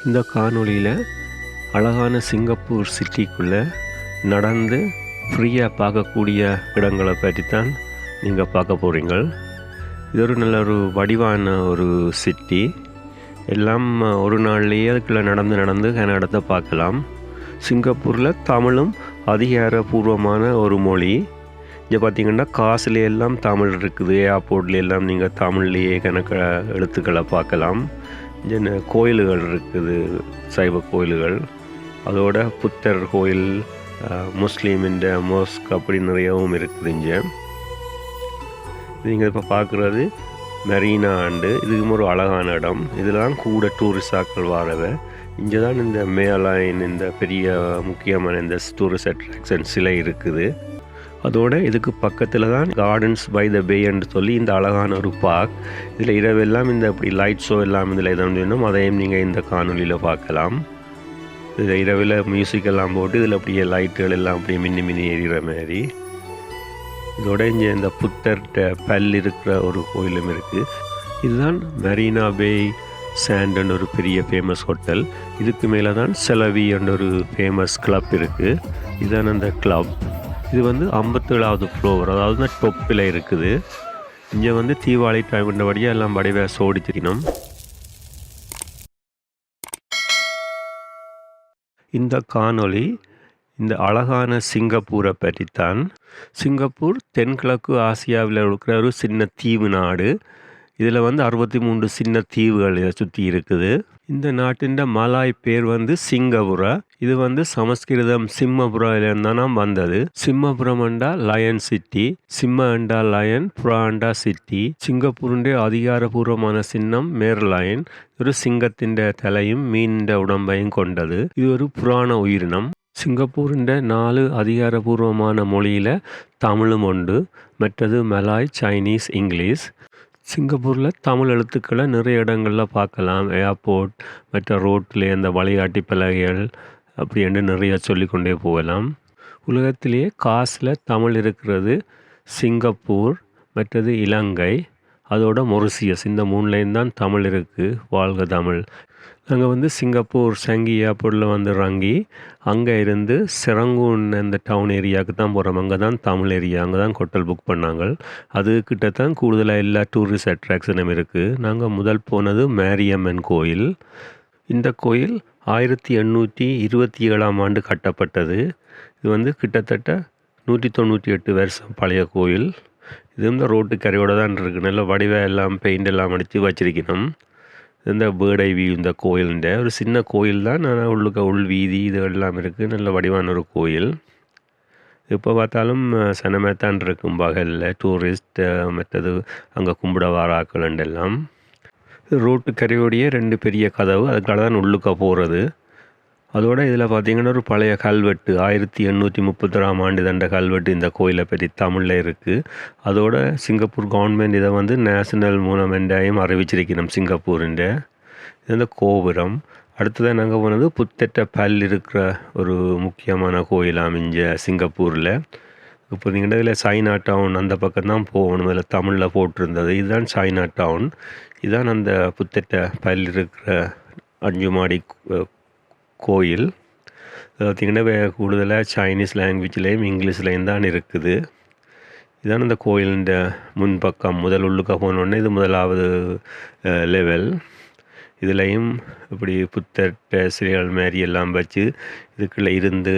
இந்த காணொளியில் அழகான சிங்கப்பூர் சிட்டிக்குள்ளே நடந்து ஃப்ரீயாக பார்க்கக்கூடிய இடங்களை பற்றி தான் நீங்கள் பார்க்க போகிறீங்க. இது ஒரு நல்ல ஒரு வடிவான ஒரு சிட்டி. எல்லாம் ஒரு நாள்லேயே அதுக்குள்ளே நடந்து இடத்த பார்க்கலாம். சிங்கப்பூரில் தமிழும் அதிகாரபூர்வமான ஒரு மொழி. இங்கே பார்த்திங்கன்னா காசுல எல்லாம் தமிழ் இருக்குது. ஏர்போர்ட்ல எல்லாம் நீங்கள் தமிழ்லேயே கணக்கு எழுத்துக்களை பார்க்கலாம். இங்கே கோயில்கள் இருக்குது, சைவ கோயில்கள். அதோட புத்தர் கோயில், முஸ்லீமின் மோஸ்க் அப்படி நிறையவும் இருக்குது. இங்கே நீங்கள் இப்போ பார்க்குறது மெரினா ஆண்டு. இதுக்கும் ஒரு அழகான இடம். இதெல்லாம் கூட டூரிஸ்டாக்கள் வரவை. இங்கே தான் இந்த மேலைன், இந்த பெரிய முக்கியமான இந்த டூரிஸ்ட் அட்ராக்ஷன் சிலை இருக்குது. அதோட இதுக்கு பக்கத்தில் தான் கார்டன்ஸ் பை த பேன்னு சொல்லி இந்த அழகான ஒரு பார்க். இதில் இரவெல்லாம் இந்த இப்படி லைட் ஷோ எல்லாம் இதில் எதாவது வேணும், அதையும் நீங்கள் இந்த காணொலியில் பார்க்கலாம். இதில் இரவில் மியூசிக் எல்லாம் போட்டு இதில் அப்படியே லைட்டுகள் எல்லாம் அப்படியே மின்னி எறிகிற மாதிரி. இதோட இங்கே இந்த புத்தர்கிட்ட பல் இருக்கிற ஒரு கோயிலும் இருக்குது. இதுதான் மெரினா பே சாண்டுன்னு ஒரு பெரிய ஃபேமஸ் ஹோட்டல். இதுக்கு மேலே தான் செலவி என்ற ஒரு ஃபேமஸ் கிளப் இருக்குது. இதுதான் அந்த கிளப். இது 57வது ஃப்ளோர், அதாவது டொப்பில் இருக்குது. இங்கே தீபாவளி டைம்ன்றபடியாக எல்லாம் வடிவே சோடிச்சிக்கணும். இந்த காணொளி இந்த அழகான சிங்கப்பூரை பற்றித்தான். சிங்கப்பூர் தென்கிழக்கு ஆசியாவில் இருக்கிற ஒரு சின்ன தீவு நாடு. இதில் 63 சின்ன தீவுகள் இதை சுற்றி இருக்குது. இந்த நாட்டின் மலாய் பேர் சிங்கபுரா. இது சமஸ்கிருதம் சிம்மபுராயிலிருந்து தான் வந்தது. சிம்மபுரம் என்றா லயன் சிட்டி, சிம்ம என்றா லயன், புறா என்றா சிட்டி. சிங்கப்பூருடைய அதிகாரபூர்வமான சின்னம் மேர்லயன். ஒரு சிங்கத்தின் தலையும் மீன் உடம்பையும் கொண்டது. இது ஒரு புராண உயிரினம். சிங்கப்பூரின் 4 அதிகாரபூர்வமான மொழியில் தமிழும் உண்டு. மற்றது மலாய், சைனீஸ், இங்கிலீஷ். சிங்கப்பூரில் தமிழ் எழுத்துக்களை நிறைய இடங்களில் பார்க்கலாம். ஏர்போர்ட், மற்ற ரோட்டில் அந்த வழிகாட்டி பலகைகள் அப்படி என்று நிறைய சொல்லிக்கொண்டே போகலாம். உலகத்திலேயே காசில் தமிழ் இருக்கிறது சிங்கப்பூர், மற்றது இலங்கை, அதோட மொரிசியஸ். இந்த 3லையும் தான் தமிழ் இருக்குது. வாழ்க தமிழ். நாங்கள் சிங்கப்பூர் சங்கி ஏர்போர்ட்டில் இறங்கி அங்கே இருந்து செரங்கூன் அந்த டவுன் ஏரியாவுக்கு தான் போகிறோம். அங்கே தான் தமிழ் ஏரியா, அங்கே தான் ஹோட்டல் புக் பண்ணாங்க. அதுக்கிட்ட தான் கூடுதலாக எல்லா டூரிஸ்ட் அட்ராக்ஷனும் இருக்குது. நாங்கள் முதல் போனது மாரியம்மன் கோயில். இந்த கோயில் 1827ஆம் ஆண்டு கட்டப்பட்டது. இது கிட்டத்தட்ட 198 வருஷம் பழைய கோயில். இது ரோட்டு கரையோடு தான் இருக்குது. நல்ல வடிவாக எல்லாம் பெயிண்ட் எல்லாம் அடித்து வச்சிருக்கணும். இந்த பேர்டை வியூ. இந்த கோயிலுண்ட ஒரு சின்ன கோயில் தான், ஆனால் உள் வீதி இது எல்லாம் இருக்குது. நல்ல வடிவான ஒரு கோயில். இப்போ பார்த்தாலும் சனமேத்தான் இருக்கும் பகலில் டூரிஸ்ட், மற்றது அங்கே கும்பிட வாராக்களெல்லாம். ரோட்டு கரையோடைய 2 பெரிய கதவு, அதுக்காக தான் உள்ளுக்க போகிறது. அதோடு இதில் பார்த்திங்கன்னா ஒரு பழைய கல்வெட்டு, 1831ஆம் ஆண்டு தண்ட கல்வெட்டு இந்த கோயிலை பற்றி தமிழில் இருக்குது. அதோட சிங்கப்பூர் கவர்மெண்ட் இதை நேஷனல் மூனமெண்டாயும் அறிவிச்சிருக்கணும் சிங்கப்பூருண்ட. இது இந்த கோபுரம். அடுத்ததான் நாங்கள் போனது புத்தட்ட பல் இருக்கிற ஒரு முக்கியமான கோயில் அமைஞ்ச சிங்கப்பூரில். இப்போ பார்த்தீங்கன்னா இதில் சைனா டவுன் அந்த பக்கம் தான் போகணும். இதில் தமிழில் போட்டிருந்தது. இதுதான் சைனா டவுன். இதுதான் அந்த புத்தட்ட பல் இருக்கிற 5 மாடி கோயில். பார்த்திங்கன்னா கூடுதலாக சைனீஸ் லாங்குவேஜ்லேயும் இங்கிலீஷ்லேயும் தான் இருக்குது. இதுதான் அந்த கோயிலின் முன்பக்கம். முதல் உள்ளுக்க போனோடனே இது முதலாவது லெவல். இதுலேயும் இப்படி புத்தர் சிலைகள் மாரி எல்லாம் வச்சு இதுக்குள்ளே இருந்து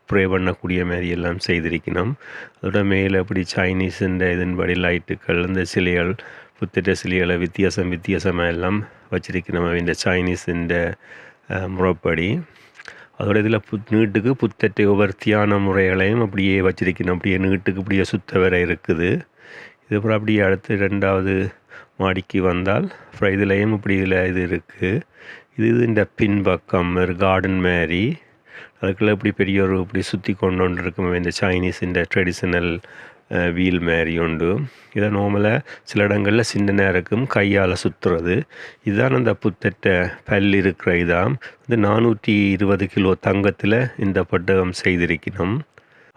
ப்ரே பண்ணக்கூடிய மாரி எல்லாம் செய்திருக்கணும். அதோட மேலே இப்படி சைனீஸுன்ற இதன்படி லைட்டுக்கள், இந்த சிலைகள், புத்தட்ட சிலைகளை வித்தியாசமாக எல்லாம் வச்சிருக்கணும் இந்த சைனீஸுன்ற முறைப்படி. அதோட இதில் நீட்டுக்கு புத்தட்டை ஒவ்வொரு தியான முறைகளையும் அப்படியே வச்சிருக்கணும். அப்படியே நீட்டுக்கு இப்படியே சுத்த வர இருக்குது. இது அப்புறம் அப்படியே அடுத்து 2வது மாடிக்கு வந்தால் அப்புறம் இதுலேயும் இப்படி இது இருக்குது. இது இந்த பின்பக்கம் ஒரு கார்டன் மாதிரி. அதுக்குள்ளே இப்படி பெரிய ஒரு இப்படி சுற்றி கொண்டு இருக்கும் இந்த சைனீஸ் இந்த ட்ரெடிஷ்னல் வீல் மாரி உண்டு. இதை நார்மலாக சில இடங்களில் சின்ன நேரக்கும் கையால் சுற்றுறது. இதுதான் அந்த புத்தட்ட பல் இருக்கிற இதான் 420 கிலோ தங்கத்தில் இந்த பட்டகம் செய்திருக்கணும்.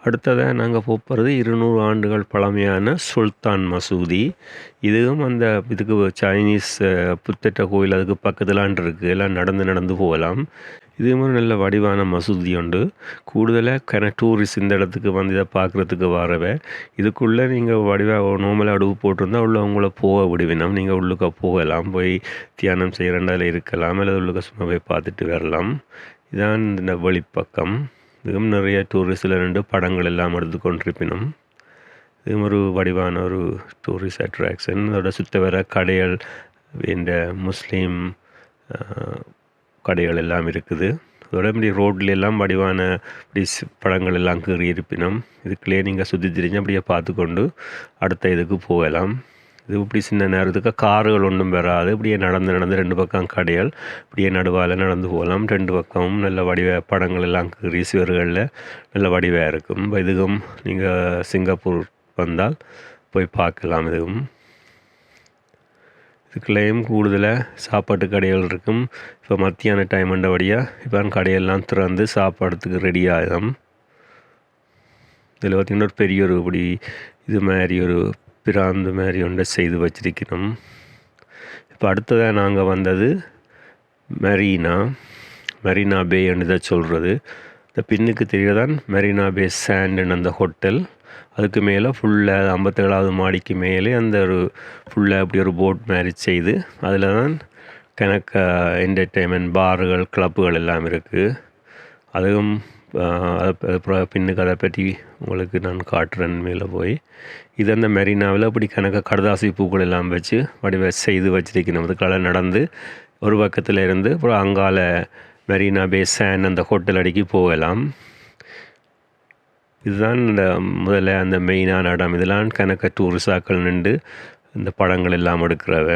அடுத்ததாக நாங்கள் போகிறது 200 ஆண்டுகள் பழமையான சுல்தான் மசூதி. இதுவும் அந்த இதுக்கு சைனீஸ் புத்தட்ட கோயில் அதுக்கு பக்கத்துலான் இருக்குது. எல்லாம் நடந்து போகலாம். இதுவும் ஒரு நல்ல வடிவான மசூதி உண்டு. கூடுதலாக டூரிஸ்ட் இந்த இடத்துக்கு வந்து இதை பார்க்குறதுக்கு வரவே இதுக்குள்ளே நீங்கள் வடிவாக நார்மலாக அடுவு போட்டிருந்தால் உள்ள உங்களை போக விடுவினோம். நீங்கள் உள்ளுக்க போகலாம், போய் தியானம் செய்கிறண்டால இருக்கலாம், அல்லது உள்ளுக்க சும்மா போய் பார்த்துட்டு வரலாம். இதான் இந்த வெளிப்பக்கம். இதுவும் நிறைய டூரிஸ்டில் 2 படங்கள் எல்லாம் எடுத்து கொண்டிருப்பினும் இதுவும் ஒரு வடிவான ஒரு டூரிஸ்ட் அட்ராக்ஷன். அதோட சுத்த வர கடைகள், இந்த முஸ்லீம் கடைகள் எல்லாம் இருக்குது. அதோட இப்படி ரோட்ல எல்லாம் வடிவான இப்படி படங்கள் எல்லாம் கீறி இருப்பினும் இதுக்குள்ளேயே நீங்கள் சுற்றி திரிஞ்சு அப்படியே பார்த்து கொண்டு அடுத்த இதுக்கு போகலாம். இது இப்படி சின்ன நேரத்துக்கு கார்கள் ஒன்றும் வராது. இப்படியே நடந்து 2 பக்கம் கடைகள், இப்படியே நடுவால் நடந்து போகலாம். 2 பக்கமும் நல்ல வடிவ படங்கள் எல்லாம் கீறி சுவர்களில் நல்ல வடிவாக இருக்கும். இதுவும் நீங்கள் சிங்கப்பூர் வந்தால் போய் பார்க்கலாம். இதுக்குள்ளேயும் கூடுதலாக சாப்பாட்டு கடைகள் இருக்கும். இப்போ மத்தியான டைம் வழியாக இப்போ கடையெல்லாம் திறந்து சாப்பாடுறதுக்கு ரெடி ஆகும். இதில் பார்த்திங்கன்னா ஒரு பெரிய ஒரு இப்படி இது மாதிரி ஒரு பிராந்து மாதிரி ஒன்றை செய்து வச்சிருக்கணும். இப்போ அடுத்ததாக நாங்கள் வந்தது மெரினா பே என்று தான் சொல்கிறது. இந்த பின்னுக்கு தெரியதான் மெரினா பே சாண்டுன்னு அந்த ஹோட்டல். அதுக்கு மேலே ஃபுல்லாக 57வது மாடிக்கு மேலே அந்த ஒரு ஃபுல்லாக அப்படி ஒரு போட் மாதிரி செய்து அதில் தான் கணக்க என்டர்டெயின்மெண்ட் பார்கள், கிளப்புகள் எல்லாம் இருக்குது. அதுவும் பின்னுக்கு அதை பற்றி உங்களுக்கு நான் காட்டுறேன் மேலே போய். இது அந்த மெரினாவில் அப்படி கணக்க கடதாசி பூக்கள் எல்லாம் வச்சு வடிவ செய்து வச்சிருக்கணும். அதுக்கெல்லாம் நடந்து ஒரு பக்கத்தில் இருந்து அப்புறம் அங்கால மெரினா பே சாண்ட் அந்த ஹோட்டல் அடிக்கி போகலாம். இதுதான் இந்த முதல்ல அந்த மெயினான இடம். இதெல்லாம் கணக்க டூரிஸ்டாக்கள் நின்று இந்த படங்கள் எல்லாம் எடுக்கிறவ.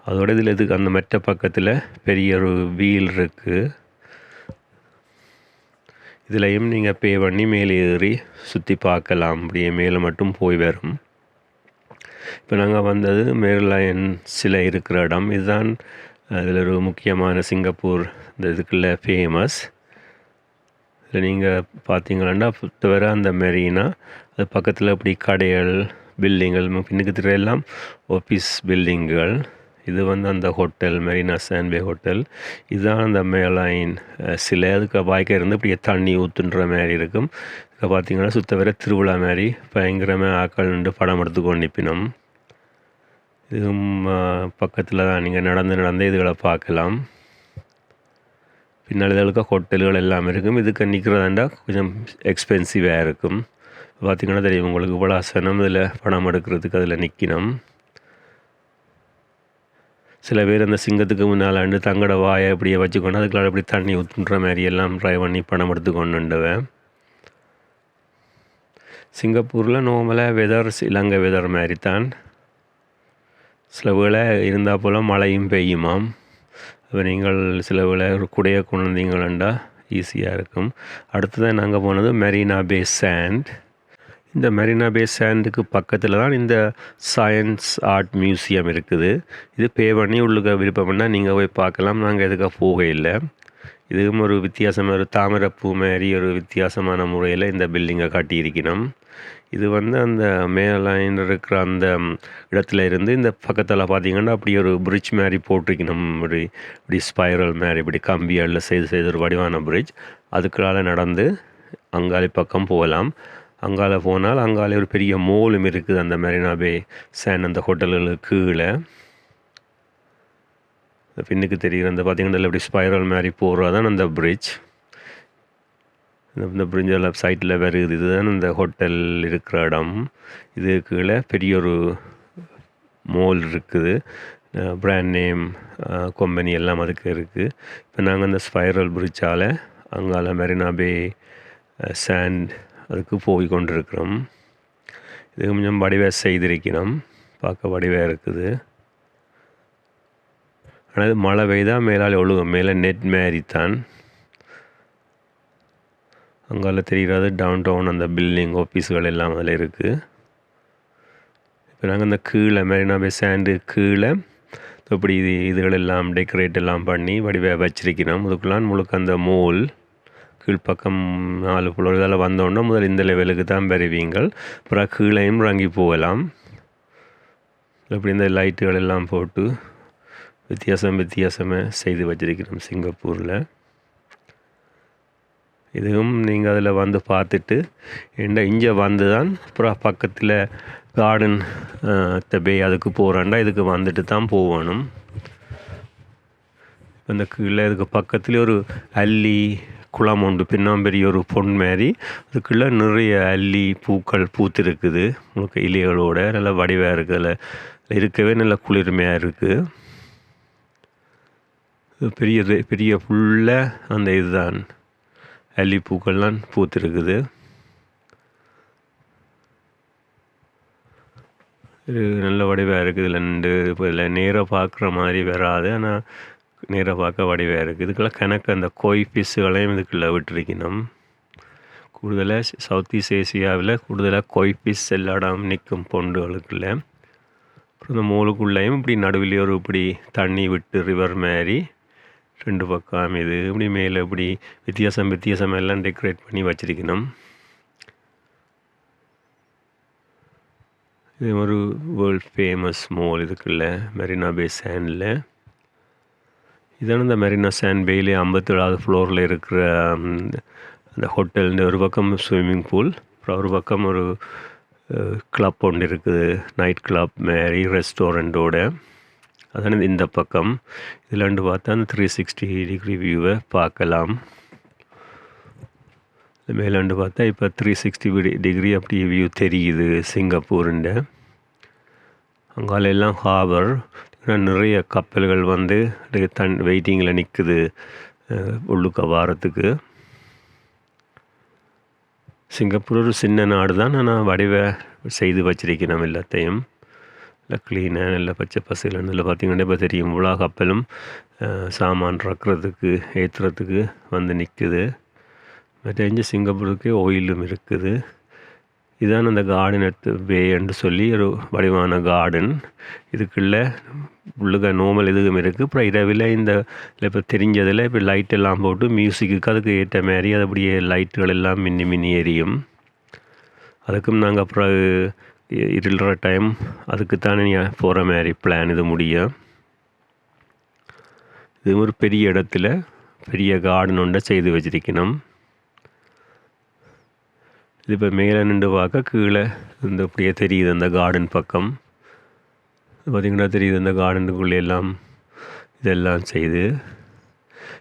அதோட இதில் இதுக்கு அந்த மற்ற பக்கத்தில் பெரிய ஒரு வீல் இருக்குது. இதுலேயும் நீங்கள் பே பண்ணி மேலே ஏறி சுற்றி பார்க்கலாம். அப்படியே மேலே மட்டும் போய் வரும். இப்போ நாங்கள் வந்தது மெர்லைன் சிலை இருக்கிற இடம். இதுதான் இதில் ஒரு முக்கியமான சிங்கப்பூர் இந்த இதுக்குள்ள ஃபேமஸ். இதில் நீங்கள் பார்த்தீங்கன்னா தவிர அந்த மெரினா அது பக்கத்தில் இப்படி கடைகள், பில்டிங்கள், பின்னுக்கு தெரியலாம் ஆஃபீஸ் பில்டிங்கள். இது வந்து அந்த ஹோட்டல் மெரினா சாண்ட்பே ஹோட்டல். இதுதான் அந்த மெர்லைன் சிலை. அதுக்கு வாய்க்க இருந்து இப்படியே தண்ணி ஊற்றுன்ற மாதிரி இருக்கும். இப்போ பார்த்தீங்கன்னா சுத்த வர திருவிழா மாதிரி பயங்கரமாக ஆக்கள் நின்று படம் எடுத்து கொண்டிப்பினோம். இதுவும் பக்கத்தில் தான் நீங்கள் நடந்து இதுகளை பார்க்கலாம். பின்னால் இதுகளுக்கு ஹோட்டல்கள் எல்லாம் இருக்கும். இதுக்கு நிற்கிறதாண்டா கொஞ்சம் எக்ஸ்பென்சிவாக இருக்கும். பார்த்திங்கன்னா தெரியும் உங்களுக்கு இவ்வளோ சனம் இதில் படம் எடுக்கிறதுக்கு அதில் நிற்கணும். சில பேர் அந்த சிங்கத்துக்கு முன்னால் தங்கட வாயை அப்படியே வச்சுக்கொண்டு அதுக்குள்ள அப்படி தண்ணி ஊற்றுன்ற மாதிரி எல்லாம் ட்ரை பண்ணி படம் எடுத்து கொண்டுவேன். சிங்கப்பூரில் நார்மலாக வெதர் இலங்கை வெதர் மாதிரி தான். சில வேளை இருந்தால் போல் மழையும் பெய்யுமாம். இப்போ நீங்கள் சில வேளை ஒரு குடையை கொண்டு வந்தீங்களா ஈஸியாக இருக்கும். அடுத்ததான் நாங்கள் போனது மெரினா பே சாண்ட். இந்த மெரினா பே சாண்டுக்கு பக்கத்தில் தான் இந்த சயின்ஸ் ஆர்ட் மியூசியம் இருக்குது. இது பே பண்ணி உள்ளுக்க விருப்பம்னா நீங்கள் போய் பார்க்கலாம். நாங்கள் எதுக்காக போக இல்லை. இதுவும் ஒரு வித்தியாசமாக ஒரு தாமரைப்பூ மாதிரி ஒரு வித்தியாசமான முறையில் இந்த பில்டிங்கை காட்டியிருக்கணும். இது வந்து அந்த மேலைன் இருக்கிற அந்த இடத்துல இருந்து இந்த பக்கத்தில் பார்த்திங்கன்னா அப்படி ஒரு பிரிட்ஜ் மாதிரி போட்டிருக்கணும். இப்படி ஸ்பைரல் மாதிரி இப்படி கம்பியால் செய்து ஒரு வடிவான பிரிட்ஜ். அதுக்குள்ளால் நடந்து அங்காளி பக்கம் போகலாம். அங்கால போனால் அங்காலே ஒரு பெரிய மோலும் இருக்குது. அந்த மெரினா பே சாண்ட் அந்த ஹோட்டல்களுக்கு கீழே பின்னுக்கு தெரிகிற அந்த பார்த்திங்கன்னா இப்படி ஸ்பைரல் மாதிரி போகிறதான் அந்த பிரிட்ஜ். இந்த பிரிட்ஜில் சைட்டில் வருது. இதுதான் இந்த ஹோட்டல் இருக்கிற இடம். இது கீழே பெரிய ஒரு மோல் இருக்குது. பிராண்ட் நேம் கம்பெனி எல்லாம் அதுக்கு இருக்குது. இப்போ நாங்கள் அந்த ஸ்பைரல் பிரிட்ஜால் அங்கால மெரினா பே சாண்ட் அதுக்கு போய் கொண்டிருக்கிறோம். இது கொஞ்சம் வடிவாக செய்திருக்கணும். பார்க்க வடிவாக இருக்குது. ஆனால் மழை பெய்தால் மேலால் ஒழுகும். மேலே நெட் மாதிரி தான். அங்கால தெரிகிறது டவுன் டவுன் அந்த பில்டிங் ஆஃபீஸுகள் எல்லாம் அதில் இருக்குது. இப்போ நாங்கள் அந்த கீழே மெரினா பே சாண்டு கீழே இப்படி இதுகளெல்லாம் டெக்கரேட் எல்லாம் பண்ணி வடிவாக வச்சிருக்கிறோம். அதுக்குள்ளான் முழுக்க அந்த மோல் கீழ்ப்பக்கம் 4 ஃப்ளோர் இதெல்லாம் வந்தோடனே முதல் இந்த லெவலுக்கு தான் பெறுவீங்கள். அப்புறம் கீழையும் இறங்கி போகலாம். இப்படி இந்த லைட்டுகள் எல்லாம் போட்டு வித்தியாசமாக செய்து வச்சிருக்கிறோம் சிங்கப்பூரில். இதுவும் நீங்கள் அதில் வந்து பார்த்துட்டு இங்கே வந்து தான் அப்புறம் பக்கத்தில் கார்டன் பே அதுக்கு போகிறாண்டா இதுக்கு வந்துட்டு தான் போகணும். இந்த கீழே இதுக்கு பக்கத்துலேயே ஒரு அல்லி குளம் உண்டு, பின்னாம்பெரிய ஒரு பொன் மாதிரி. அதுக்குள்ளே நிறைய அல்லி பூக்கள் பூத்திருக்குது, உங்களுக்கு இலைகளோட நல்லா வடிவாக இருக்குது. அதில் இருக்கவே நல்ல குளிர்மையாக இருக்குது. பெரிய ஃபுல்லாக அந்த இதுதான் அல்லி பூக்கள்லாம் பூத்திருக்குது. இது நல்ல வடிவாக இருக்குது. இதில் நேராக பார்க்குற மாதிரி வராது, ஆனால் நேராக பார்க்க வடிவாக இருக்குது. இதுக்கெல்லாம் கணக்கு அந்த கோய் ஃபிஷ்ஷுகளையும் இதுக்குள்ளே விட்டுருக்கணும். கூடுதலாக சவுத் ஈஸ்ட் ஏசியாவில் கூடுதலாக கோய் ஃபிஷ் எல்லா இடம் நிற்கும் பொண்டுகளுக்குள்ள. அப்புறம் இந்த மூலுக்குள்ளேயும் இப்படி நடுவில் ஒரு இப்படி தண்ணி விட்டு ரிவர் மாதிரி 2 பக்கம் இது இப்படி மேலே இப்படி வித்தியாசம் எல்லாம் டெக்கரேட் பண்ணி வச்சிருக்கணும். இது ஒரு வேர்ல்ட் ஃபேமஸ் மால் இதுக்குள்ள மெரினா பே சாண்டில். இதான இந்த மெரினா சாண்ட் பேலே 57வது ஃப்ளோரில் இருக்கிற அந்த ஹோட்டல். ஒரு பக்கம் ஸ்விம்மிங் பூல், அப்புறம் ஒரு பக்கம் ஒரு கிளப் ஒன்று இருக்குது, நைட் கிளப் மாதிரி ரெஸ்டாரண்ட்டோட. அதான இந்த பக்கம். இதில் பார்த்தா அந்த 360 டிகிரி வியூவை பார்க்கலாம். மேலாண்டு பார்த்தா இப்போ 360 டிகிரி அப்படி வியூ தெரியுது சிங்கப்பூருண்ட. அங்கால எல்லாம் ஹார்பர், நிறைய கப்பல்கள் வந்து வெயிட்டிங்கில் நிற்குது உள்ளுக்க வாரத்துக்கு. சிங்கப்பூர் ஒரு சின்ன நாடு தான், ஆனால் வடிவ செய்து வச்சிருக்கணும் எல்லாத்தையும். நல்லா க்ளீனாக நல்லா பச்சை பசையில் நல்லா பார்த்திங்கன்னா இப்போ தெரியும். இவ்வளோ கப்பலும் சாமான் இறக்குறதுக்கு ஏற்றுறதுக்கு வந்து நிற்குது. மற்ற இங்கே சிங்கப்பூருக்கு ஆயிலும் இருக்குது. இதான் அந்த கார்டன் பேன்னு சொல்லி ஒரு வடிவான கார்டன். இதுக்குள்ளே உள்ளுக்க நோமல் இதுவும் இருக்குது. அப்புறம் இரவில் இந்த இப்போ தெரிஞ்சதில் இப்போ லைட் எல்லாம் போட்டு மியூசிக்கு அதுக்கு ஏற்ற மாதிரி அது அப்படியே லைட்டுகள் எல்லாம் மின்னி எரியும். அதுக்கும் நாங்கள் அப்புறம் இருள்ற டைம் அதுக்கு தானே போகிற மாதிரி பிளான் இது முடியும். இது ஒரு பெரிய இடத்துல பெரிய கார்டன் ஒன்றை செய்து வச்சிருக்கணும். இது இப்போ மேலே நின்று பார்க்க கீழே இந்த அப்படியே தெரியுது அந்த கார்டன் பக்கம். பார்த்திங்கன்னா தெரியுது அந்த கார்டனுக்குள்ளே எல்லாம் இதெல்லாம் செய்து.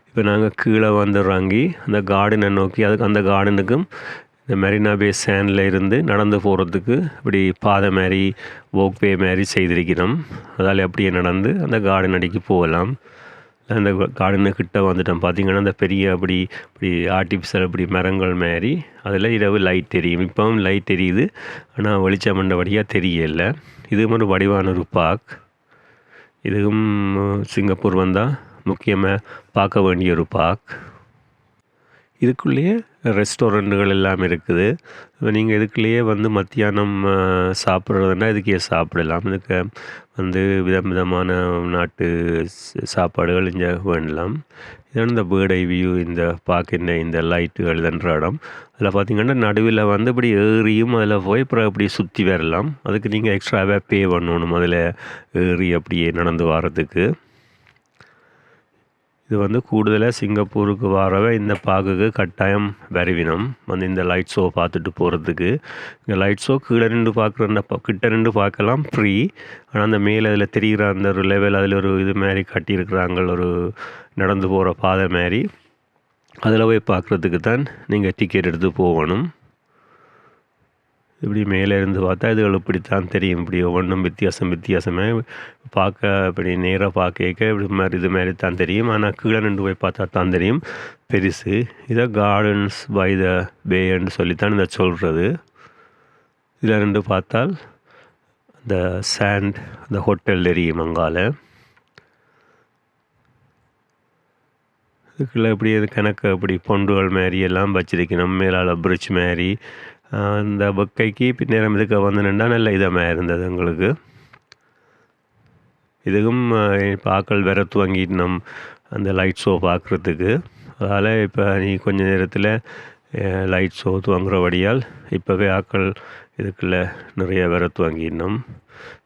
இப்போ நாங்கள் கீழே வந்துடுறாங்கி அந்த கார்டனை நோக்கி அதுக்கு அந்த கார்டனுக்கும் இந்த மெரினா பே சாண்டில் இருந்து நடந்து போகிறதுக்கு இப்படி பாதை மாதிரி வாக்வே மாதிரி செய்திருக்கிறோம். அதால் அப்படியே நடந்து அந்த கார்டன் அடிக்கு போகலாம். அந்த கார்டனுக்கிட்ட வந்துட்டோம். பார்த்திங்கன்னா அந்த பெரிய அப்படி ஆர்டிஃபிஷியல் அப்படி மரங்கள் மாதிரி அதில் இரவு லைட் தெரியும். இப்போவும் லைட் தெரியுது, ஆனால் வெளிச்சம் மண்டபடியாக தெரியலை. இதுவும் ஒரு வடிவான ஒரு பார்க். இதுவும் சிங்கப்பூர் வந்தால் முக்கியமாக பார்க்க வேண்டிய ஒரு பார்க். இதுக்குள்ளேயே ரெஸ்டாரண்ட்டுகள் எல்லாம் இருக்குது. நீங்கள் இதுக்குள்ளேயே வந்து மத்தியானம் சாப்பிட்றதுனா இதுக்கே சாப்பிடலாம். இதுக்கு வந்து விதமான நாட்டு சாப்பாடுகள் இங்கே வேண்டலாம். இதான இந்த பேர்ட் ஐ வியூ இந்த பார்க்கின்ற இந்த லைட்டுகள் என்ற இடம். அதில் பார்த்திங்கன்னா நடுவில் வந்து இப்படி ஏறியும் அதில் போய் அப்புறம் இப்படி சுற்றி வரலாம். அதுக்கு நீங்கள் எக்ஸ்ட்ராவாக பே பண்ணணும் அதில் ஏறி அப்படியே நடந்து வர்றதுக்கு. இது வந்து கூடுதலாக சிங்கப்பூருக்கு வரவே இந்த பார்க்குக்கு கட்டாயம் வருவினம் வந்து இந்த லைட் ஷோ பார்த்துட்டு போகிறதுக்கு. இந்த லைட் ஷோ கீழே நின்று பார்க்குற கிட்ட நின்று பார்க்கலாம் ஃப்ரீ. ஆனால் அந்த மேலே அதில் தெரிகிற அந்த ஒரு லெவல் அதில் ஒரு இது மாதிரி கட்டியிருக்கிறாங்க, ஒரு நடந்து போகிற பாதை மாதிரி. அதில் போய் பார்க்குறதுக்கு தான் நீங்கள் டிக்கெட் எடுத்து போகணும். இப்படி மேலே இருந்து பார்த்தா இதுகள் இப்படித்தான் தெரியும். இப்படி ஒவ்வொன்றும் வித்தியாசமாக பார்க்க இப்படி நேராக பார்க்க இப்படி மாதிரி இது மாதிரி தான் தெரியும். ஆனால் கீழே நின்று போய் பார்த்தா தான் தெரியும் பெருசு. இதை கார்டன்ஸ் பை த பேன்னு சொல்லித்தான் இதை சொல்கிறது. இதில் நின்று பார்த்தால் அந்த சாண்ட் அந்த ஹோட்டல் தெரியும் அங்கால. இதுக்குள்ளே இப்படி இது கணக்கு அப்படி பொண்டுகள் மாதிரி எல்லாம் வச்சிருக்கணும். மேலால் பிரிட்ஜ் மாதிரி இந்த பக்கைக்கு பின்னேரம் இதுக்கு வந்து நின்றா நல்ல இதமாக இருந்தது எங்களுக்கு. இதுக்கும் பார்க்கல் வேற துவங்கிட்டு அந்த லைட் ஷோ பார்க்குறதுக்கு. அதால் இப்போ நீ கொஞ்ச நேரத்தில் லைட் ஷோ துவங்குறபடியால் இப்போவே ஆக்கள் இதுக்குள்ள நிறைய வர துவங்கிடணும்.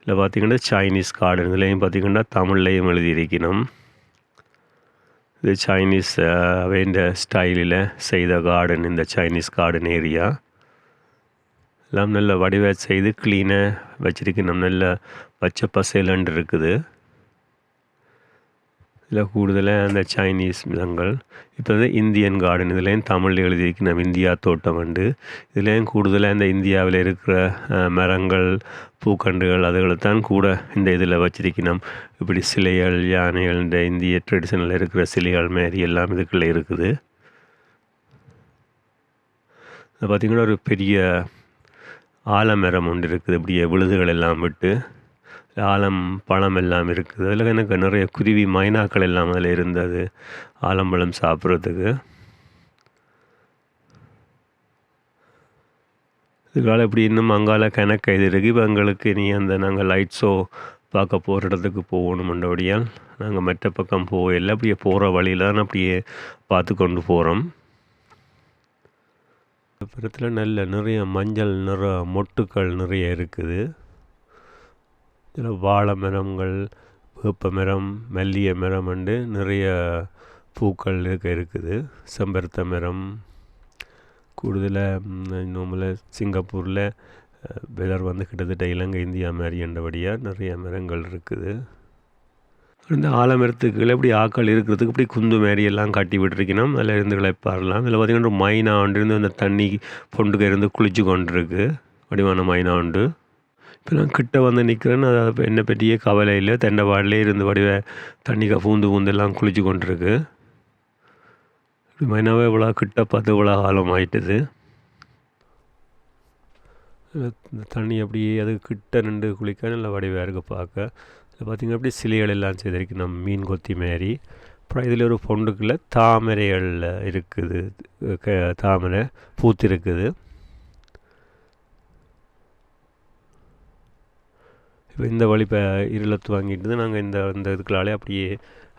இதில் பார்த்திங்கன்னா சைனீஸ் கார்டன் இதுலேயும் பார்த்திங்கன்னா தமிழ்லையும் எழுதியிருக்கணும். இது சைனீஸ் வேண்ட ஸ்டைலில் செய்த கார்டன், இந்த சைனீஸ் கார்டன் ஏரியா எல்லாம் நல்ல வடிவ செய்து க்ளீனாக வச்சிருக்கணும். நல்ல பச்சை பசேலண்டு இருக்குது. இதில் கூடுதலாக அந்த சைனீஸ் மிதங்கள். இப்போ வந்து இந்தியன் கார்டன் இதுலேயும் தமிழ் எழுதியிருக்கு நம்ம இந்தியா தோட்டம் உண்டு. இதுலேயும் கூடுதலாக இந்த இந்தியாவில் இருக்கிற மரங்கள், பூக்கண்டுகள் அதுகளைத்தான் கூட இந்த இதில் வச்சிருக்கணும். இப்படி சிலைகள், யானைகள், இந்த இந்திய ட்ரெடிஷனில் இருக்கிற சிலைகள் மாரி எல்லாம் இதுக்குள்ளே இருக்குது. அது பார்த்திங்கன்னா ஒரு பெரிய ஆலமரம் ஒன்று இருக்குது. இப்படியே விழுதுகள் எல்லாம் விட்டு ஆலம் பழம் எல்லாம் இருக்குது. அதில் எனக்கு நிறைய குருவி மைனாக்கள் எல்லாம் அதில் இருந்தது ஆலம்பழம் சாப்பிட்றதுக்கு. இதுக்கால இப்படி இன்னும் அங்கால கணக்கு இது இருக்குது. இப்போ எங்களுக்கு நீ அந்த நாங்கள் லைட் ஷோ பார்க்க போகிற இடத்துக்கு போகணுமெண்டபடியால் நாங்கள் மற்ற பக்கம் போகல. அப்படியே போகிற வழியில் தான் அப்படியே பார்த்து கொண்டு போகிறோம். அப்புறத்தில் நல்ல நிறைய மஞ்சள் நிற மொட்டுக்கள் நிறைய இருக்குது. இதில் வாழை மரங்கள், வேப்ப மரம், மல்லிகை மரம் உண்டு. நிறைய பூக்கள் இருக்குது. செம்பருத்த மரம். கூடுதலாக இன்னும் சிங்கப்பூரில் வெதர் வந்து கிட்டத்தட்ட இலங்கை இந்தியா மாதிரி என்றபடியாக நிறைய மரங்கள் இருக்குது. இந்த ஆலமரத்துக்குள்ள இப்படி ஆக்கள் இருக்கிறதுக்கு இப்படி குந்து மாரி எல்லாம் கட்டி விட்டுருக்கணும். அதில் இருந்து கிளப்பாரலாம். இதில் பார்த்திங்கன்னா ஒரு மைனா ஒன்று இருந்து அந்த தண்ணி பொண்டுக்கு இருந்து குளிச்சு கொண்டிருக்கு. வடிவான மைனா உண்டு. இப்போ நான் கிட்ட வந்து நிற்கிறேன்னு அதை என்னை பற்றியே கவலை இல்லை. தெண்டவாடிலே இருந்து வடிவ தண்ணிக்கு பூந்து எல்லாம் குளிச்சு கொண்டிருக்கு. இப்படி மைனாவே இவ்வளோ கிட்ட பார்த்து இவ்வளோ காலம் ஆயிட்டுது. இந்த தண்ணி அப்படியே அது கிட்ட நின்று குளிக்க நல்ல வடிவாக இருக்குது பார்க்க. இதில் பார்த்திங்கன்னா அப்படி சிலைகள் எல்லாம் செய்திருக்கு நம்ம மீன் கொத்தி மாரி. அப்புறம் இதில் ஒரு பொண்டுக்குள்ள தாமரைகள் இருக்குது. தாமரை பூத்து இருக்குது. இப்போ இந்த வழி இப்போ இருளத்து வாங்கிட்டு நாங்கள் இந்த இதுக்குள்ளாலே அப்படியே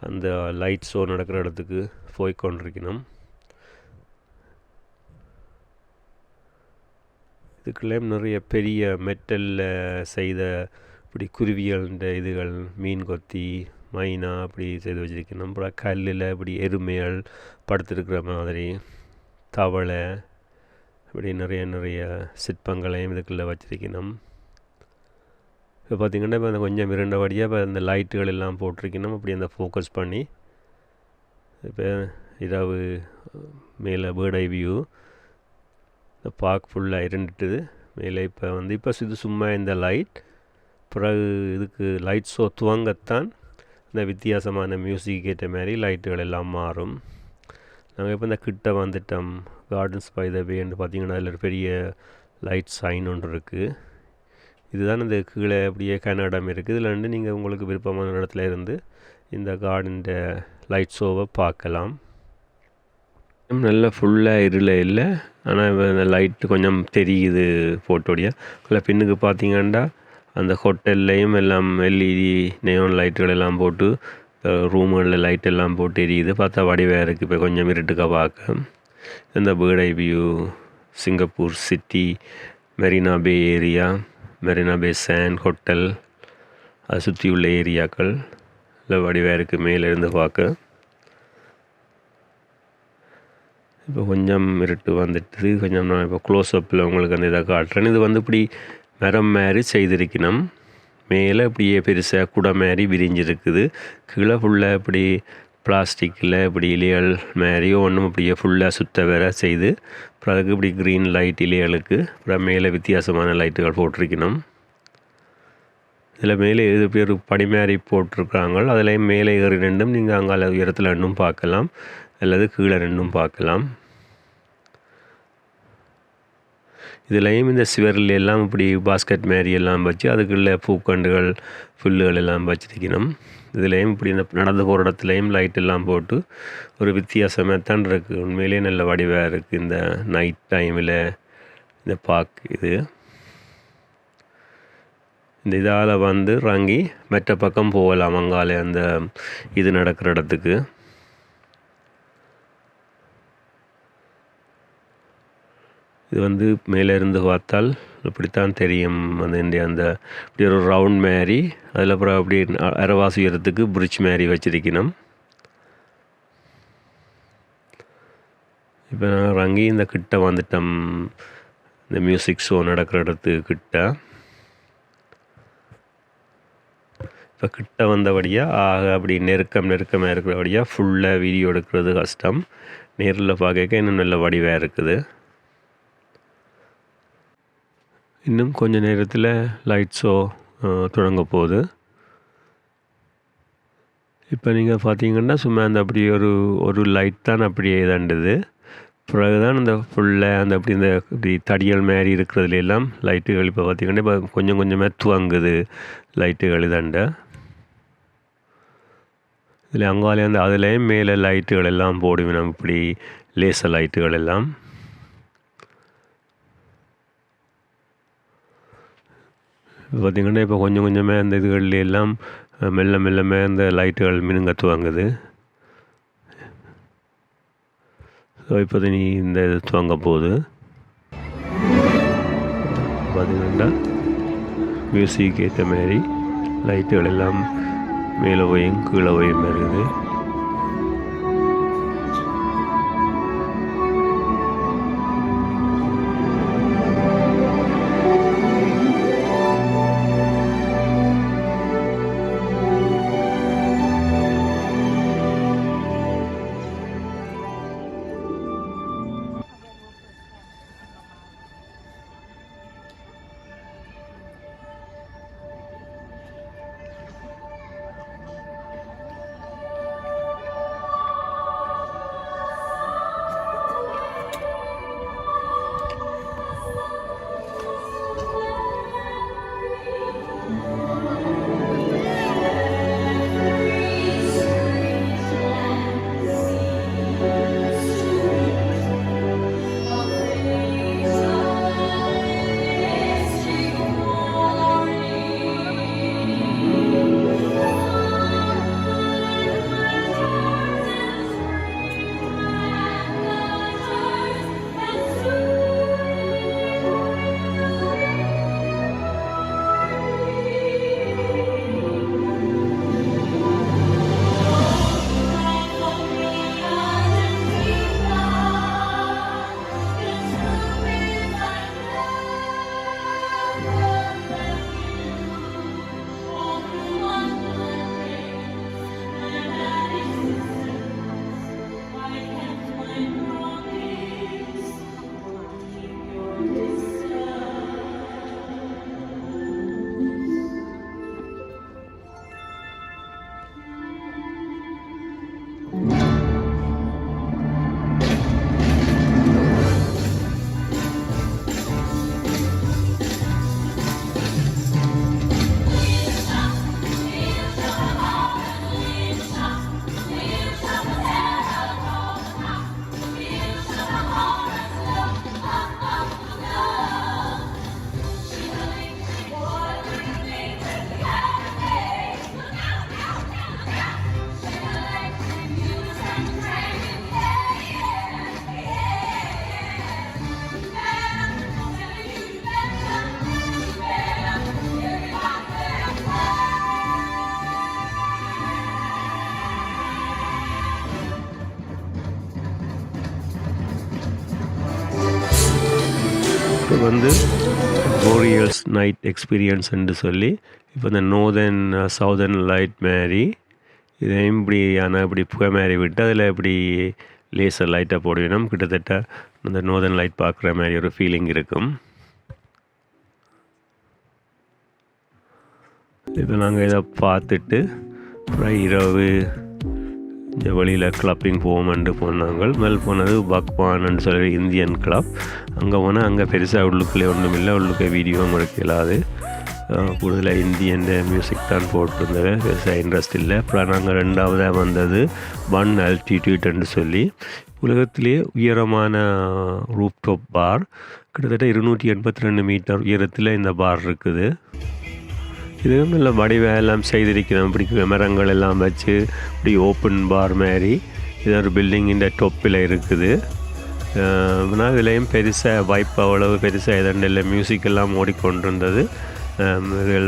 அந்த லைட் ஷோ நடக்கிற இடத்துக்கு போய் கொண்டிருக்கணும். இதுக்குள்ளே நிறைய பெரிய மெட்டலில் செய்த இப்படி குருவிகள், இதுகள், மீன் கொத்தி, மைனா அப்படி செய்து வச்சுருக்கணும். அப்புறம் கல்லில் இப்படி எருமைகள் படுத்துருக்கிற மாதிரி, தவளை இப்படி நிறைய சிற்பங்களையும் இதுக்குள்ளே வச்சுருக்கணும். இப்போ பார்த்திங்கன்னா இப்போ அந்த கொஞ்சம் இரண்டபடியாக இப்போ அந்த லைட்டுகள் எல்லாம் போட்டிருக்கணும். அப்படி அந்த ஃபோக்கஸ் பண்ணி இப்போ இரவு மேலே பேர்ட் ஐ வியூ இந்த பார்க் ஃபுல்லாக இருந்துட்டுது மேலே. இப்போ இது சும்மா இந்த லைட். பிறகு இதுக்கு லைட் ஷோ துவங்கத்தான் இந்த வித்தியாசமான மியூசிக் ஏற்ற மாதிரி லைட்டுகள் எல்லாம் மாறும். நாங்கள் இப்போ இந்த கிட்ட வந்துட்டோம். கார்டன்ஸ் பை த வேன்னு பார்த்திங்கன்னா அதில் ஒரு பெரிய லைட் சைன் ஒன்று இருக்குது. இதுதான் இந்த கீழே அப்படியே கன்னடம் இருக்குது. இதில் வந்து நீங்கள் உங்களுக்கு விருப்பமான இடத்துல இருந்து இந்த கார்டன்ட லைட் ஷோவை பார்க்கலாம். நல்லா ஃபுல்லாக இருள இல்லை, ஆனால் இந்த லைட்டு கொஞ்சம் தெரியுது ஃபோட்டோடைய. அதில் பின்னுக்கு பார்த்திங்கன்னா அந்த ஹோட்டல்லையும் எல்லாம் எல்இடி நேயான் லைட்டுகள் எல்லாம் போட்டு ரூமுகளில் லைட் எல்லாம் போட்டு எரியுது. பார்த்தா வடிவாக இருக்குது. இப்போ கொஞ்சம் இருட்டுக்காக பார்க்க இந்த bird eye view, Singapore city, Marina Bay area, Marina Bay Sands hotel, அதை சுற்றி உள்ள ஏரியாக்கள் இல்லை வடிவாக இருக்குது மேலேருந்து பார்க்க. இப்போ கொஞ்சம் இருட்டு வந்துட்டு கொஞ்சம் நான் இப்போ க்ளோஸ்அப்பில் உங்களுக்கு அந்த இதை காட்டுறேன். இது வந்து இப்படி மரம் மாதிரி செய்திருக்கணும். மேலே இப்படியே பெருசாக குடை மாதிரி விரிஞ்சிருக்குது. கீழே ஃபுல்லாக இப்படி பிளாஸ்டிக்கில் இப்படி இலைகள் மாதிரி ஒன்றும் இப்படியே ஃபுல்லாக சுத்த வேற செய்து அப்புறம் அதுக்கு இப்படி க்ரீன் லைட் இலைகளுக்கு அப்புறம் மேலே வித்தியாசமான லைட்டுகள் போட்டிருக்கணும். இதில் மேலே இது பேர் படிமாரி போட்டிருக்கிறாங்க. அதில் மேலே ஏறி ரெண்டும் நீங்கள் அங்கால உயரத்தில் ரெண்டும் பார்க்கலாம் அல்லது கீழே ரெண்டும் பார்க்கலாம். இதுலேயும் இந்த சிவரில் எல்லாம் இப்படி பாஸ்கெட் மாரி எல்லாம் வச்சு அதுக்குள்ளே பூக்கண்டுகள் புல்லுகள் எல்லாம் வச்சிருக்கணும். இதுலேயும் இப்படி இந்த நடந்து போகிற இடத்துலையும் லைட் எல்லாம் போட்டு ஒரு வித்தியாசமாக தான் இருக்குது. உண்மையிலே நல்ல வடிவாக இருக்குது இந்த நைட் டைமில் இந்த பார்க். இந்த இதால் வந்து இறங்கி மற்ற பக்கம் போகலாம் அங்காலே அந்த இது நடக்கிற இடத்துக்கு. இது வந்து மேலே இருந்து பார்த்தால் இப்படித்தான் தெரியும். அந்த இப்படி ஒரு ரவுண்ட் மாதிரி, அதில் அப்புறம் அப்படி அரைவாசி உயரத்துக்கு பிரிட்ஜ் மாதிரி வச்சிருக்கணும். இப்போ நாங்கள் இறங்கி இந்த கிட்ட வந்துட்டோம், இந்த மியூசிக் ஷோ நடக்கிற இடத்துக்கிட்ட. இப்போ கிட்ட வந்தபடியாக அப்படி நெருக்கமாக இருக்கிறபடியாக ஃபுல்லாக வீடியோ எடுக்கிறது கஷ்டம். நேரில் பார்க்க இன்னும் நல்ல வடிவாக இருக்குது. இன்னும் கொஞ்சம் நேரத்தில் லைட் ஷோ தொடங்க போகுது. இப்போ நீங்கள் பார்த்தீங்கன்னா சும்மா அந்த அப்படி ஒரு லைட் தான் அப்படியே தாண்டுது. பிறகுதான் அந்த ஃபுல்லாக அந்த இப்படி தடியல் மாதிரி இருக்கிறதுல எல்லாம் லைட்டுகள் இப்போ பார்த்திங்கன்னா இப்போ கொஞ்சம் கொஞ்சமாக துவங்குது லைட்டுகள் இதாண்ட. இதில் அங்காலே வந்து அதுலேயும் மேலே லைட்டுகள் எல்லாம் போடுவேன் நம்ம, இப்படி லேசர் லைட்டுகள் எல்லாம். இப்போ பார்த்திங்கன்னா இப்போ கொஞ்சம் கொஞ்சமாக அந்த இதுகளில் எல்லாம் மெல்லமே அந்த லைட்டுகள் மினுங்க துவங்குது. ஸோ இப்போ நீ இந்த இது துவங்க போகுது. பார்த்திங்கன்னா மியூசிக் ஏற்ற மாதிரி லைட்டுகள் எல்லாம் மேலே போயும் கீழே போயும் இருக்குது. இப்போ வந்து போரியல்ஸ் நைட் எக்ஸ்பீரியன்ஸ்ன்னு சொல்லி இப்போ இந்த நோர்தன் சவுதர்ன் லைட் மாதிரி இதையும் இப்படி புகை மாதிரி விட்டு அதில் இப்படி லேசர் லைட்டாக போடுவினோம். கிட்டத்தட்ட அந்த நோர்தன் லைட் பார்க்குற மாதிரி ஒரு ஃபீலிங் இருக்கும். இப்போ நாங்கள் இதை பார்த்துட்டு அப்புறம் இரவு இந்த வழியில் கிளப்பிங் போவோம்ன்ட்டு போனாங்க. மேல் போனது பக்வான்னு சொல்லி இந்தியன் கிளப். அங்கே போனால் அங்கே பெருசாக உள்ளுக்குள்ளே ஒன்றும் இல்லை, உள்ளுக்கு வீடியோவும் எடுக்கலாது. கூடுதலாக இந்தியன் மியூசிக் தான் போட்டிருந்தது, பெருசாக இன்ட்ரெஸ்ட் இல்லை. அப்புறம் நாங்கள் ரெண்டாவதாக வந்தது 1 altitudeன்னு சொல்லி உலகத்திலேயே உயரமான ரூப்டாப் பார். கிட்டத்தட்ட 282 மீட்டர் உயரத்தில் இந்த பார் இருக்குது. இதுவும் நல்ல வடிவெல்லாம் செய்திருக்கிறோம். இப்படி மரங்கள் எல்லாம் வச்சு இப்படி ஓப்பன் பார் மாதிரி இது ஒரு பில்டிங் இந்த டொப்பில் இருக்குது. ஆனால் இதுலேயும் பெருசாக வைப் அவ்வளவு பெருசாக எதண்டு இல்லை. மியூசிக் எல்லாம் ஓடிக்கொண்டிருந்தது,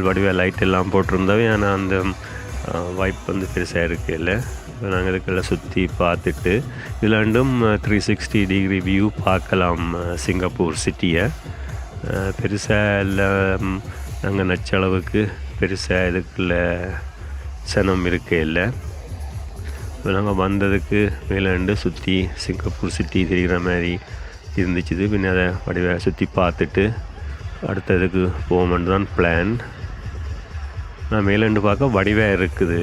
வடிவ லைட் எல்லாம் போட்டிருந்தவை. ஆனால் அந்த வைப் வந்து பெருசாக இருக்குது இல்லை. இப்போ நாங்கள் இதுக்கெல்லாம் சுற்றி பார்த்துட்டு இதில் 360 டிகிரி வியூ பார்க்கலாம் சிங்கப்பூர் சிட்டியை. பெருசாக இல்லை, நாங்கள் நச்ச அளவுக்கு பெருசாக இதுக்குள்ள சனம் இருக்கே இல்லை. இப்போ நாங்கள் வந்ததுக்கு மேலே சுற்றி சிங்கப்பூர் சிட்டி தெரிகிற மாதிரி இருந்துச்சு. பின்ன அதை வடிவ சுற்றி பார்த்துட்டு அடுத்ததுக்கு போகணுன்னு தான் பிளான். நான் மேலேண்டு பார்க்க வடிவாக இருக்குது.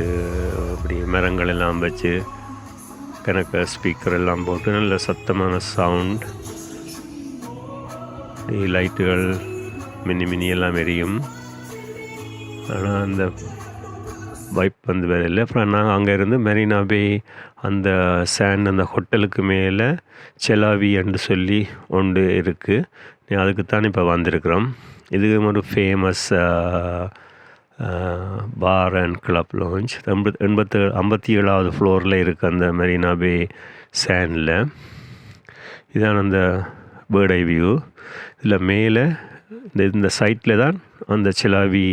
அப்படி மரங்கள் எல்லாம் வச்சு கணக்க ஸ்பீக்கர் எல்லாம் போட்டு நல்ல சத்தமான சவுண்ட், லைட்டுகள் மினி எல்லாம் எரியும். ஆனால் அந்த வைப் வந்து வேறு இல்லை. அப்புறம் நாங்கள் அங்கே இருந்து மெரினா பே அந்த சேண்ட் அந்த ஹோட்டலுக்கு மேலே செலாவி என்று சொல்லி ஒன்று இருக்குது. அதுக்குத்தான் இப்போ வந்திருக்கிறோம். இது ஒரு famous bar and club lounge. 57வது ஃப்ளோரில் இருக்குது அந்த மெரினா பே சேண்டில். இதான் அந்த பேர்ட் ஐ வியூ. இதில் மேலே இந்த சைட்டில் தான் அந்த செலாவி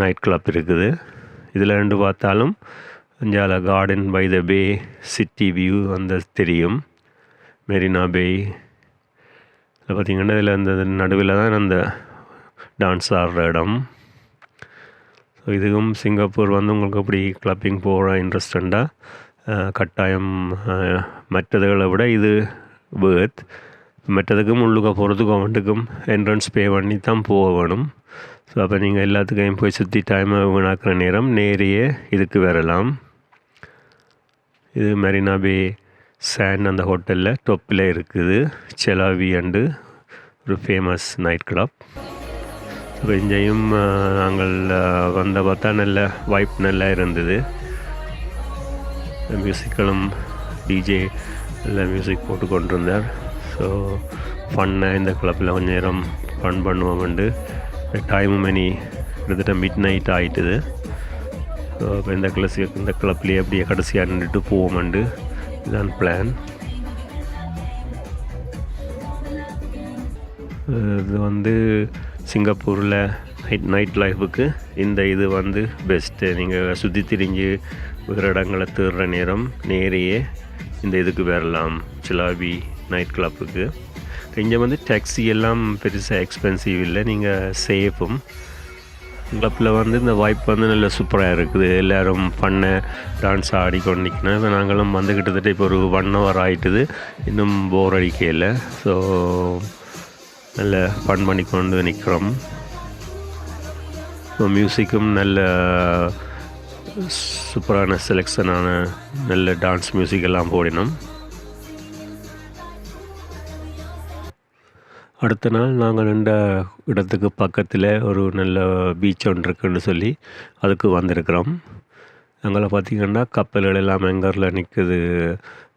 நைட் கிளப் இருக்குது. இதில் பார்த்தாலும் அஞ்சால garden by the bay city view அந்த தெரியும். மெரினா பே இதில் பார்த்திங்கன்னா இதில் அந்த நடுவில் தான் அந்த டான்ஸ் ஆடுற இடம். ஸோ இதுவும் சிங்கப்பூர் வந்து உங்களுக்கு அப்படி கிளப்பிங் போகிற இன்ட்ரெஸ்டண்டாக கட்டாயம் மற்றதுகளை விட இது வேர்த். மற்றதுக்கும் உள்ளுக்க போகிறதுக்கும் அவன்ட்டுக்கும் என்ட்ரன்ஸ் பே பண்ணி தான் போக வேணும். ஸோ அப்போ நீங்கள் எல்லாத்துக்கையும் போய் சுற்றி டைமை வீணாக்குற நேரம் நேரையே இதுக்கு வரலாம். இது மெரினா பே சேண்ட் அந்த ஹோட்டலில் டொப்பில் இருக்குது செலாவி அண்டு ஒரு ஃபேமஸ் நைட் கிளப். ஸோ இங்கேயும் நாங்கள் வந்த பார்த்தா நல்ல வைப் நல்லா இருந்தது. மியூசிக்களும் டிஜே நல்ல மியூசிக் போட்டு கொண்டிருந்தார். ஸோ ஃபன்னாக இந்த கிளப்பில் கொஞ்சம் நேரம் ஃபன் பண்ணுவோம்ண்டு டைமும் கிட்டத்தட்ட மிட் நைட் ஆகிட்டுது. ஸோ இப்போ இந்த கிளப்லேயே அப்படியே கடைசியாக நின்றுட்டு போவோம்ண்டு இதுதான் பிளான். இது வந்து சிங்கப்பூரில் நைட் லைஃபுக்கு இந்த இது வந்து பெஸ்ட்டு. நீங்கள் சுற்றி திரிஞ்சு வேறு இடங்களை தேடுற நேரம் நேரையே இந்த இதுக்கு வரலாம், செலாவி நைட் கிளப்புக்கு. இங்கே வந்து டாக்ஸி எல்லாம் பெருசாக எக்ஸ்பென்சிவ் இல்லை, நீங்கள் சேஃபும். கிளப்பில் வந்து இந்த வைப் வந்து நல்ல சூப்பராக இருக்குது. எல்லோரும் பண்ண டான்ஸ் ஆடிக்கொண்டிக்கணும். இப்போ நாங்களும் வந்து கிட்டத்தட்ட இப்போ ஒரு 1 hour ஆகிட்டுது, இன்னும் போர் அடிக்கல. ஸோ நல்ல ஃபன் பண்ணிக்கொண்டு நிற்கிறோம். ஸோ மியூசிக்கும் நல்ல சூப்பரான செலெக்ஷனான நல்ல டான்ஸ் மியூசிக் எல்லாம் போடினோம். அடுத்த நாள் நாங்கள் நின்ற இடத்துக்கு பக்கத்தில் ஒரு நல்ல பீச் ஒன்று இருக்குன்னு சொல்லி அதுக்கு வந்திருக்கிறோம். அங்கே பார்த்திங்கன்னா கப்பல்கள் எல்லாம் எங்கரில் நிற்குது,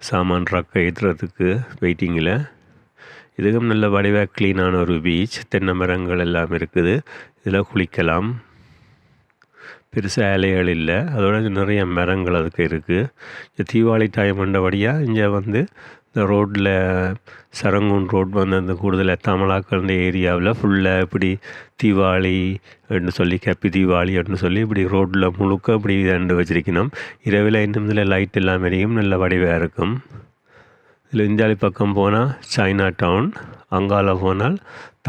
சாமான் ட்ரக்கை ஏற்றுறதுக்கு வெயிட்டிங்கில். இதுக்கும் நல்ல வடிவாக க்ளீனான ஒரு பீச், தென்னை மரங்கள் எல்லாம் இருக்குது. இதில் குளிக்கலாம். பெருசாக இலைகள் இல்லை, அதோட நிறைய மரங்கள் அதுக்கு இருக்குது. தீபாவளி டைம் பண்ணபடியாக இங்கே வந்து இந்த ரோட்டில் சரங்கூன் ரோட் வந்து அந்த கூடுதலாக தமிழாக்கள் இந்த ஏரியாவில் ஃபுல்லாக இப்படி தீபாவளி அப்படின்னு சொல்லி கப்பி தீபாவளி அப்படின்னு சொல்லி இப்படி ரோட்டில் முழுக்க இப்படி ரெண்டு வச்சிருக்கணும். இரவில் இன்னும் இதில் லைட் எல்லாம் எரியும், நல்ல வடிவாக இருக்கும். இதில் இந்தியாவி பக்கம் போனால் சைனா டவுன், அங்கால போனால்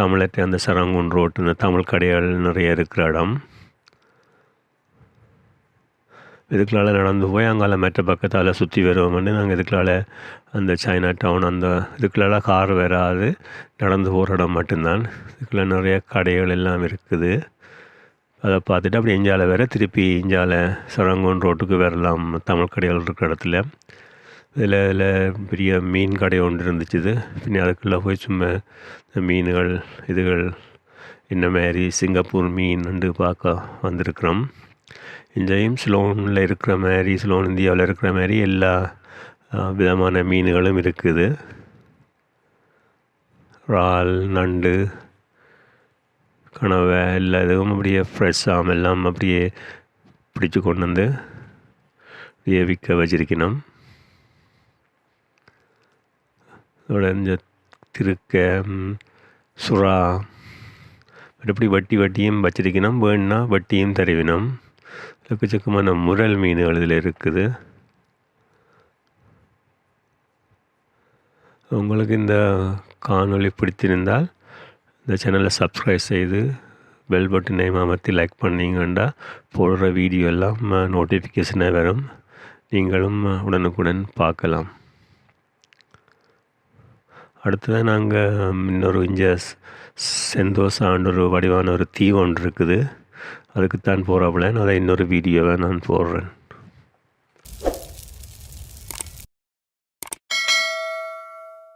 தமிழத்தை அந்த சரங்கூன் ரோட்டு இந்த தமிழ் கடைகள் நிறைய இருக்கிற இடம். இதுக்குள்ளால் நடந்து போய் அங்கால மற்ற பக்கத்தால் சுற்றி வருவோம்னு நாங்கள் இதுக்குள்ளால் அந்த சைனா டவுன் அந்த இதுக்குள்ளால் கார் வராது, நடந்து போகிற இடம் மட்டும்தான். இதுக்குள்ள நிறைய கடைகள் எல்லாம் இருக்குது. அதை பார்த்துட்டு அப்படி இஞ்சால வேற திருப்பி இஞ்சால சரங்கோன் ரோட்டுக்கு வரலாம், தமிழ் கடைகள் இருக்கிற இடத்துல. இதில் பெரிய மீன் கடை ஒன்று இருந்துச்சு. பின்ன அதுக்குள்ளே போய் சும்மா மீன்கள் இதுகள் இந்த மாதிரி சிங்கப்பூர் மீன் பார்க்க வந்திருக்கிறோம். இங்கேயும் சிலோனில் இருக்கிற மாதிரி, சிலோன் இந்தியாவில் இருக்கிற மாதிரி எல்லா விதமான மீன்களும் இருக்குது. இறால், நண்டு, கனவை எல்லா இதுவும் அப்படியே ஃப்ரெஷ்ஷாக எல்லாம் அப்படியே பிடிச்சி கொண்டு வந்து அப்படியே விற்க வச்சிருக்கணும். அதோட இந்த திருக்க சுறா எப்படி வட்டியும் வச்சிருக்கணும், வேணுன்னா வட்டியும் தருவினோம். எக்கச்சக்கமான முரல் மீன்கள் இதில் இருக்குது. உங்களுக்கு இந்த காணொளி பிடித்திருந்தால் இந்த சேனலை சப்ஸ்கிரைப் செய்து பெல் பட்டனை அமர்த்தி லைக் பண்ணிங்கன்னா போடுற வீடியோ எல்லாம் நோட்டிஃபிகேஷனாக வரும். நீங்களும் உடனுக்குடன் பார்க்கலாம். அடுத்ததாக நாங்கள் இன்னொரு இங்கே செந்தோசான்ற ஒரு வடிவான ஒரு தீவு ஒன்று இருக்குது. அதுக்குத்தான் போகிற பிளான். அதை இன்னொரு வீடியோவை நான் போடுறேன்.